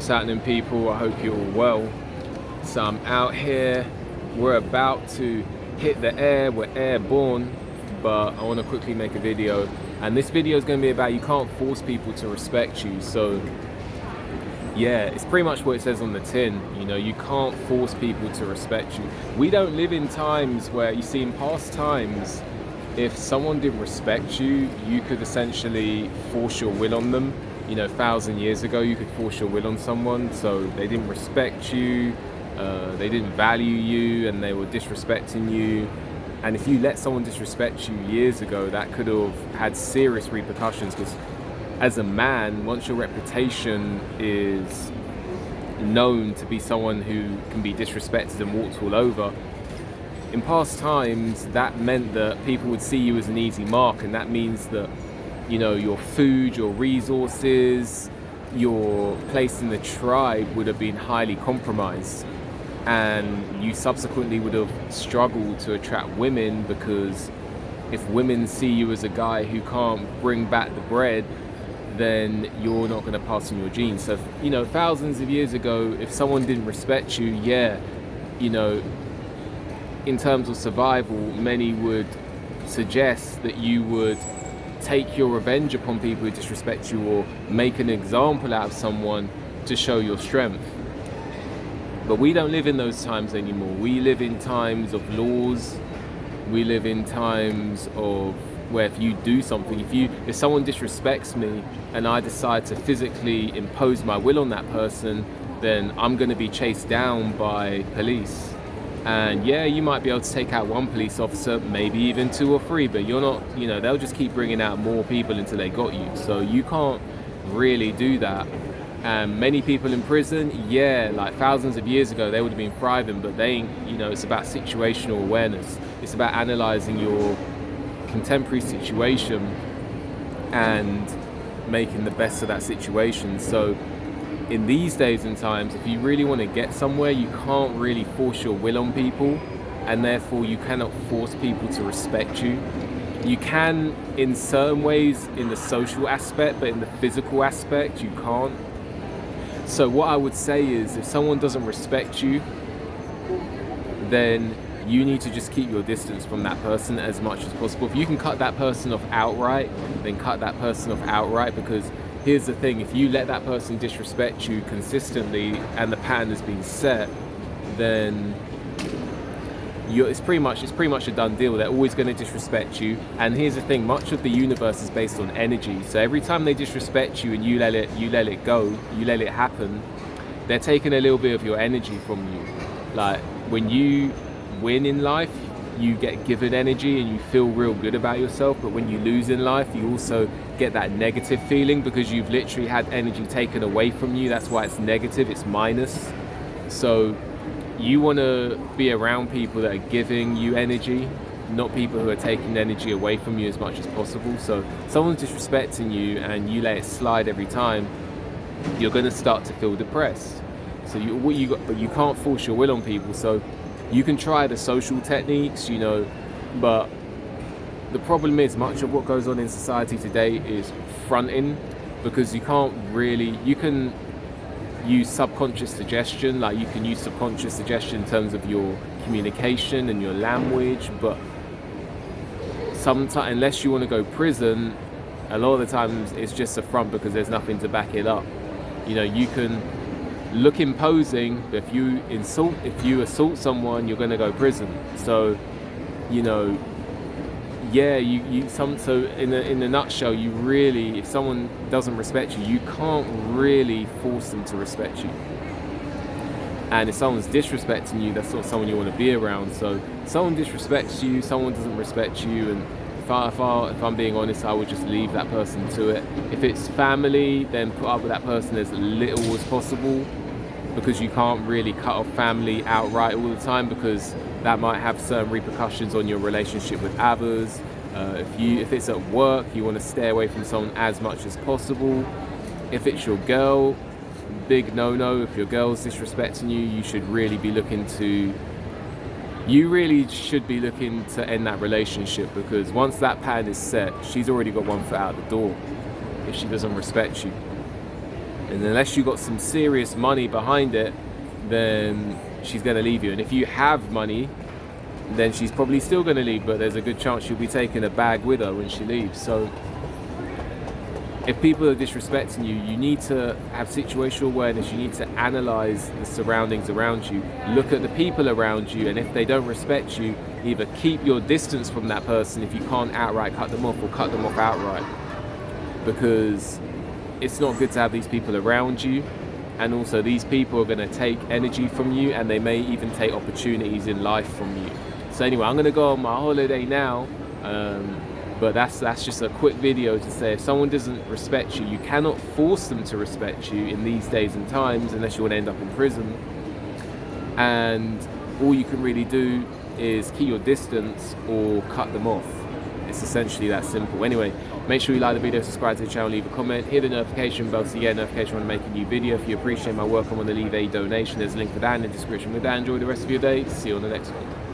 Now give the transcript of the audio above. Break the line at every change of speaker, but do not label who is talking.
What's happening, people? I hope you're all well. So I'm out here, we're about to hit the air, we're airborne, but I want to quickly make a video. And this video is going to be about you can't force people to respect you. So yeah, it's pretty much what it says on the tin. You know, you can't force people to respect you. We don't live in times where, you see, in past times, if someone didn't respect you, you could essentially force your will on them. You know, 1,000 years ago, you could force your will on someone, so they didn't respect you, they didn't value you, and they were disrespecting you. And if you let someone disrespect you years ago, that could have had serious repercussions, because as a man, once your reputation is known to be someone who can be disrespected and walked all over, in past times, that meant that people would see you as an easy mark, and that means that, you know, your food, your resources, your place in the tribe would have been highly compromised. And you subsequently would have struggled to attract women, because if women see you as a guy who can't bring back the bread, then you're not going to pass on your genes. So, you know, thousands of years ago, if someone didn't respect you, yeah, you know, in terms of survival, many would suggest that you would take your revenge upon people who disrespect you, or make an example out of someone to show your strength. But we don't live in those times anymore. We live in times of laws. We live in times of where if you do something, if someone disrespects me and I decide to physically impose my will on that person, then I'm going to be chased down by police. And yeah, you might be able to take out one police officer, maybe even 2 or 3, but you're not, you know, they'll just keep bringing out more people until they got you. So you can't really do that. And many people in prison, yeah, like thousands of years ago, they would have been thriving, but they, you know, it's about situational awareness. It's about analyzing your contemporary situation and making the best of that situation. So in these days and times, if you really want to get somewhere, you can't really force your will on people, and therefore you cannot force people to respect you. You can in certain ways in the social aspect, but in the physical aspect, you can't. So what I would say is, if someone doesn't respect you, then you need to just keep your distance from that person as much as possible. If you can cut that person off outright, then cut that person off outright, because here's the thing, if you let that person disrespect you consistently and the pattern has been set, then it's pretty much a done deal. They're always going to disrespect you. And here's the thing, much of the universe is based on energy. So every time they disrespect you and you let it go, you let it happen, they're taking a little bit of your energy from you. Like when you win in life, you get given energy and you feel real good about yourself, but when you lose in life, you also get that negative feeling, because you've literally had energy taken away from you. That's why it's negative, it's minus. So you want to be around people that are giving you energy, not people who are taking energy away from you as much as possible. So if someone's disrespecting you and you let it slide every time, you're going to start to feel depressed. So but you can't force your will on people. So you can try the social techniques, you know, but the problem is much of what goes on in society today is fronting, because you can use subconscious suggestion. Like you can use subconscious suggestion in terms of your communication and your language, but sometimes, unless you want to go prison, a lot of the times it's just a front, because there's nothing to back it up. You know, you can look imposing, but if you assault someone, you're going to go prison. So, you know, yeah, so in a nutshell, you really, if someone doesn't respect you, you can't really force them to respect you. And if someone's disrespecting you, that's not someone you want to be around. So someone disrespects you, someone doesn't respect you, and if I'm being honest, I would just leave that person to it. If it's family, then put up with that person as little as possible, because you can't really cut off family outright all the time, because that might have certain repercussions on your relationship with others. If it's at work, you want to stay away from someone as much as possible. If it's your girl, big no-no. If your girl's disrespecting you, you should really be looking to end that relationship, because once that pattern is set, she's already got one foot out the door if she doesn't respect you. And unless you got some serious money behind it, then she's going to leave you. And if you have money, then she's probably still going to leave, but there's a good chance she'll be taking a bag with her when she leaves. So if people are disrespecting you, you need to have situational awareness. You need to analyze the surroundings around you, look at the people around you, and if they don't respect you, either keep your distance from that person if you can't outright cut them off, or cut them off outright, because it's not good to have these people around you. And also, these people are going to take energy from you, and they may even take opportunities in life from you. So anyway, I'm going to go on my holiday now, but that's just a quick video to say, if someone doesn't respect you, you cannot force them to respect you in these days and times, unless you want to end up in prison. And all you can really do is keep your distance or cut them off. It's essentially that simple. Anyway, make sure you like the video, subscribe to the channel, leave a comment, hit the notification bell so you get a notification when I make a new video. If you appreciate my work, I want to leave a donation. There's a link for that in the description. With that, enjoy the rest of your day. See you on the next one.